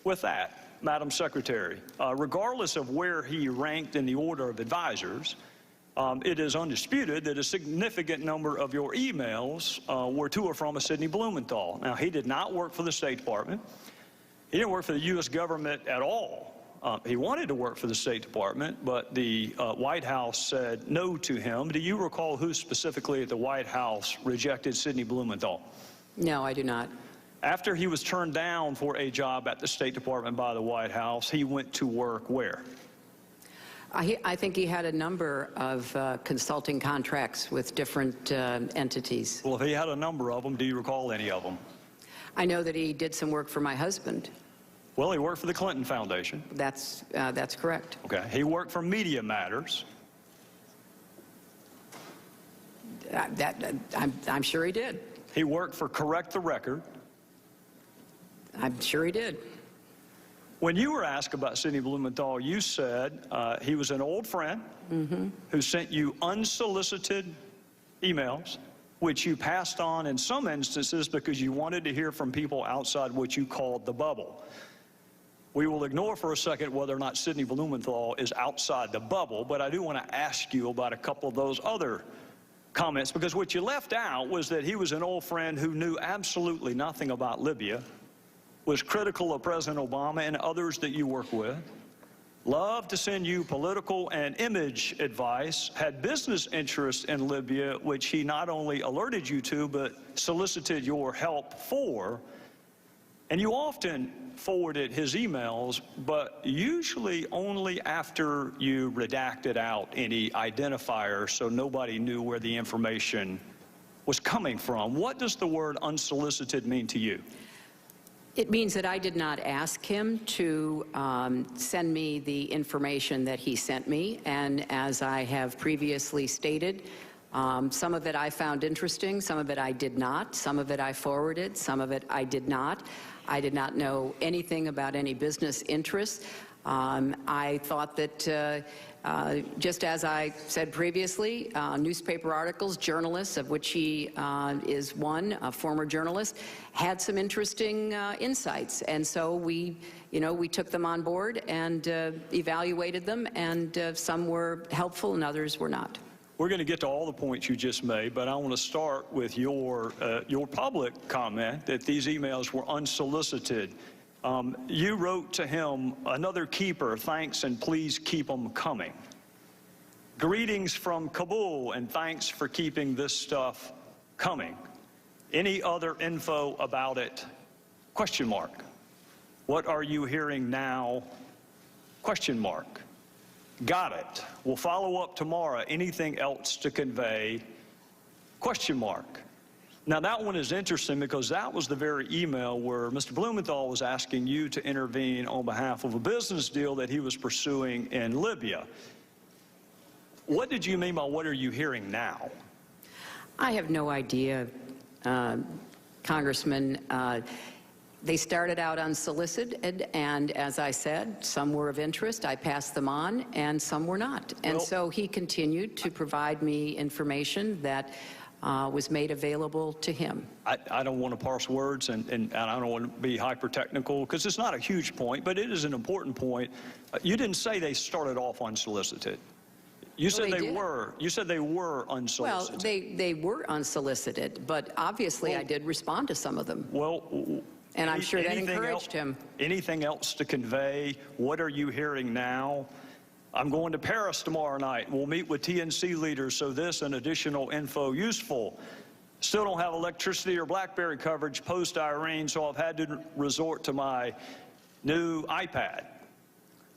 With that, Madam Secretary, regardless of where he ranked in the order of advisors, it is undisputed that a significant number of your emails were to or from a Sidney Blumenthal. Now, he did not work for the State Department. He didn't work for the U.S. government at all. He wanted to work for the State Department, but the White House said no to him. Do you recall who specifically at the White House rejected Sidney Blumenthal? No, I do not. After he was turned down for a job at the State Department by the White House, he went to work where? I think he had a number of consulting contracts with different entities. Well, if he had a number of them, do you recall any of them? I know that he did some work for my husband. Well, he worked for the Clinton Foundation. That's correct. Okay. He worked for Media Matters. I'm sure he did. He worked for Correct the Record. I'm sure he did. When you were asked about Sidney Blumenthal, you said he was an old friend who sent you unsolicited emails, which you passed on in some instances because you wanted to hear from people outside what you called the bubble. We will ignore for a second whether or not Sidney Blumenthal is outside the bubble, but I do want to ask you about a couple of those other comments, because what you left out was that he was an old friend who knew absolutely nothing about Libya, was critical of President Obama and others that you work with, loved to send you political and image advice, had business interests in Libya, which he not only alerted you to, but solicited your help for. And you often forwarded his emails, but usually only after you redacted out any identifier so nobody knew where the information was coming from. What does the word unsolicited mean to you? It means that I did not ask him to send me the information that he sent me, and as I have previously stated, some of it I found interesting, some of it I did not, some of it I forwarded, some of it I did not. I did not know anything about any business interests. I thought that, just as I said previously, newspaper articles, journalists, of which he is one, a former journalist, had some interesting insights. And so we took them on board and evaluated them, and some were helpful and others were not. We're going to get to all the points you just made, but I want to start with your public comment that these emails were unsolicited. You wrote to him, "Another keeper, thanks and please keep them coming. Greetings from Kabul and thanks for keeping this stuff coming. Any other info about it? Question mark. What are you hearing now? Question mark. Got it. We'll follow up tomorrow. Anything else to convey? Question mark." Now, that one is interesting because that was the very email where Mr. Blumenthal was asking you to intervene on behalf of a business deal that he was pursuing in Libya. What did you mean by what are you hearing now? I have no idea, Congressman. They started out unsolicited, and as I said, some were of interest. I passed them on, and some were not. And so he continued to provide me information that was made available to him. I don't want to parse words, and I don't want to be hyper-technical, because it's not a huge point, but it is an important point. You didn't say they started off unsolicited. You said they were. You said they were unsolicited. Well, they were unsolicited, but obviously I did respond to some of them. Well, and I'm sure that encouraged him. Anything else to convey? What are you hearing now? I'm going to Paris tomorrow night. We'll meet with TNC leaders, so this and additional info useful. Still don't have electricity or BlackBerry coverage post-Irene, so I've had to resort to my new iPad.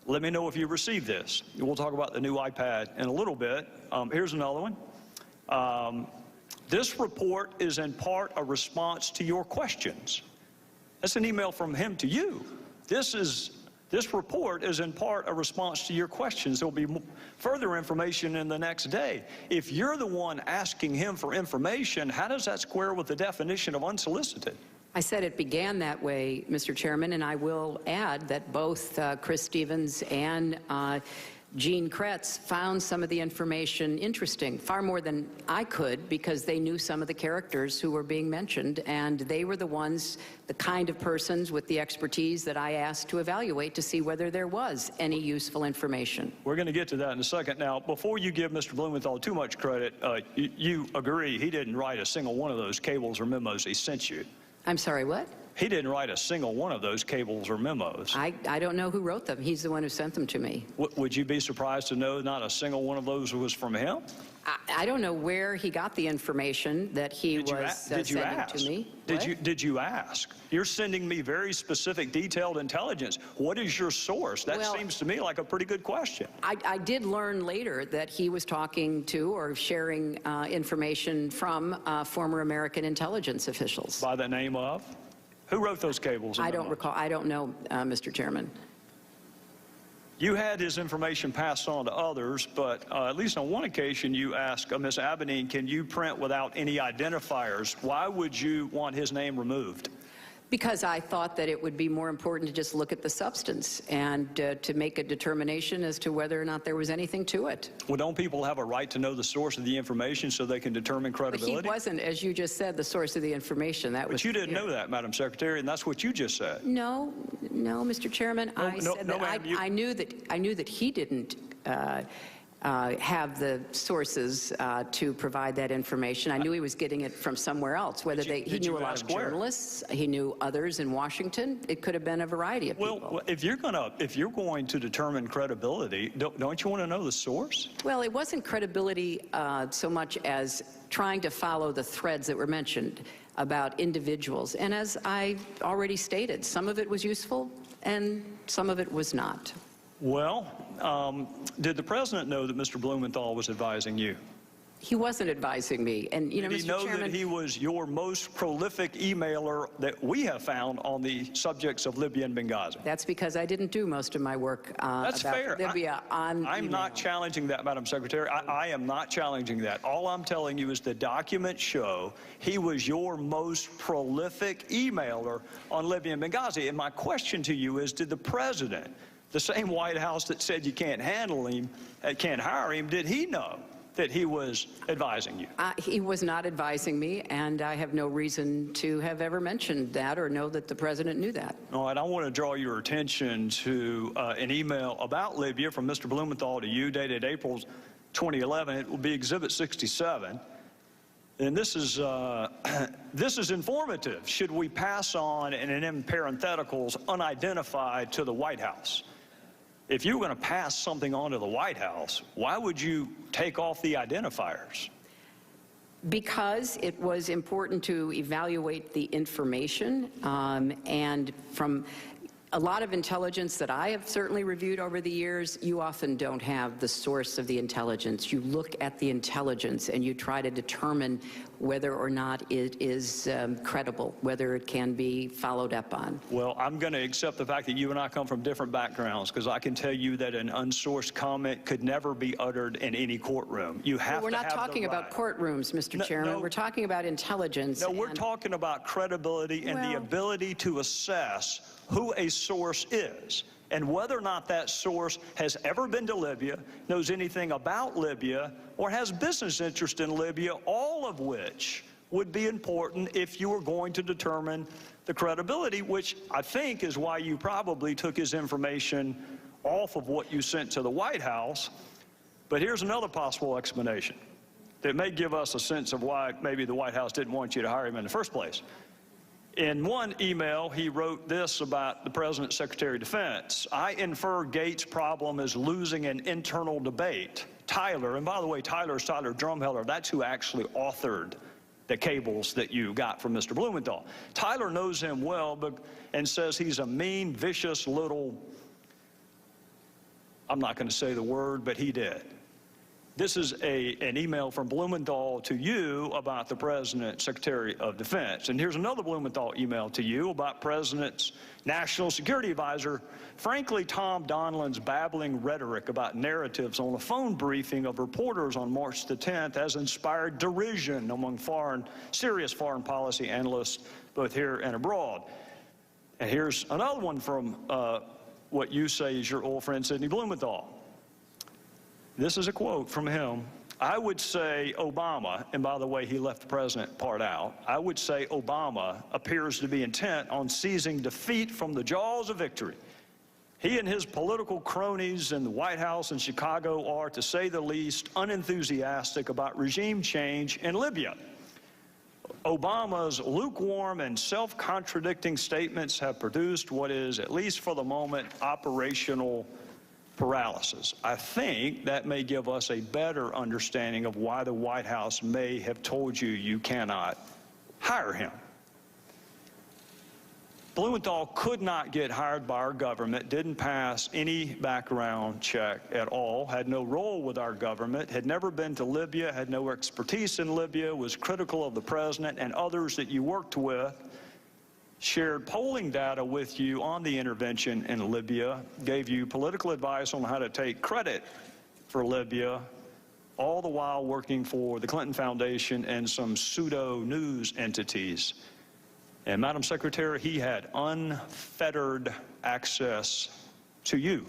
Let me know if you received this. We'll talk about the new iPad in a little bit. Here's another one. This report is in part a response to your questions. That's an email from him to you. This report is in part a response to your questions. There'll be further information in the next day. If you're the one asking him for information, how does that square with the definition of unsolicited? I said it began that way, Mr. Chairman, and I will add that both Chris Stevens and Gene Kretz found some of the information interesting, far more than I could, because they knew some of the characters who were being mentioned, and they were the ones, the kind of persons with the expertise that I asked to evaluate to see whether there was any useful information. We're going to get to that in a second. Now, before you give Mr. Blumenthal too much credit, you agree he didn't write a single one of those cables or memos he sent you. I'm sorry, what? He didn't write a single one of those cables or memos. I don't know who wrote them. He's the one who sent them to me. Would you be surprised to know not a single one of those was from him? I don't know where he got the information that he was sending to me. Did you ask? You're sending me very specific, detailed intelligence. What is your source? That seems to me like a pretty good question. I did learn later that he was talking to or sharing information from former American intelligence officials. By the name of? Who wrote those cables? I don't recall. I don't know, Mr. Chairman. You had his information passed on to others, but at least on one occasion you asked Ms. Abedine, can you print without any identifiers? Why would you want his name removed? Because I thought that it would be more important to just look at the substance and to make a determination as to whether or not there was anything to it. Well, don't people have a right to know the source of the information so they can determine credibility? But he wasn't, as you just said, the source of the information. But you didn't know that, Madam Secretary, and that's what you just said. No, Mr. Chairman. I knew that he didn't have the sources to provide that information. I knew he was getting it from somewhere else. Whether he knew a lot of journalists, he knew others in Washington. It could have been a variety of people. Well, if you're going to determine credibility, don't you want to know the source? Well, it wasn't credibility so much as trying to follow the threads that were mentioned about individuals. And as I already stated, some of it was useful and some of it was not. Well, did the president know that Mr. Blumenthal was advising you? He wasn't advising me. And, you know, Did he know that he was your most prolific emailer that we have found on the subjects of Libya and Benghazi? That's because I didn't do most of my work That's about fair. Libya on I'm email. not challenging that, Madam Secretary. I am not challenging that. All I'm telling you is the documents show he was your most prolific emailer on Libya and Benghazi. And my question to you is, did the president, the same White House that said you can't handle him, can't hire him, did he know that he was advising you? He was not advising me, and I have no reason to have ever mentioned that or know that the president knew that. All right, I want to draw your attention to an email about Libya from Mr. Blumenthal to you, dated April 2011. It will be Exhibit 67. And this is informative. Should we pass on, and in parentheticals, unidentified to the White House? If you were going to pass something on to the White House, why would you take off the identifiers? Because it was important to evaluate the information, and from a lot of intelligence that I have certainly reviewed over the years, you often don't have the source of the intelligence. You look at the intelligence and you try to determine whether or not it is credible, whether it can be followed up on. Well, I'm going to accept the fact that you and I come from different backgrounds, because I can tell you that an unsourced comment could never be uttered in any courtroom. You have We're to not have talking the right. about courtrooms, Mr. Chairman. No. We're talking about intelligence. No, we're talking about credibility and the ability to assess who a source is and whether or not that source has ever been to Libya, knows anything about Libya, or has business interest in Libya, all of which would be important if you were going to determine the credibility, which I think is why you probably took his information off of what you sent to the White House. But here's another possible explanation that may give us a sense of why maybe the White House didn't want you to hire him in the first place. In one email, he wrote this about the President's Secretary of Defense: I infer Gates' problem is losing an internal debate. Tyler, and by the way, Tyler is Tyler Drumheller. That's who actually authored the cables that you got from Mr. Blumenthal. Tyler knows him well and says he's a mean, vicious little, I'm not going to say the word, but he did. This is an email from Blumenthal to you about the President's Secretary of Defense. And here's another Blumenthal email to you about President's National Security Advisor. Frankly, Tom Donilon's babbling rhetoric about narratives on a phone briefing of reporters on March the 10th has inspired derision among serious foreign policy analysts, both here and abroad. And here's another one from what you say is your old friend, Sidney Blumenthal. This is a quote from him. I would say Obama, and by the way, he left the president part out, I would say Obama appears to be intent on seizing defeat from the jaws of victory. He and his political cronies in the White House in Chicago are, to say the least, unenthusiastic about regime change in Libya. Obama's lukewarm and self-contradicting statements have produced what is, at least for the moment, operational paralysis. I think that may give us a better understanding of why the White House may have told you you cannot hire him. Blumenthal could not get hired by our government, didn't pass any background check at all, had no role with our government, had never been to Libya, had no expertise in Libya, was critical of the president and others that you worked with, shared polling data with you on the intervention in Libya, gave you political advice on how to take credit for Libya, all the while working for the Clinton Foundation and some pseudo-news entities. And Madam Secretary, he had unfettered access to you.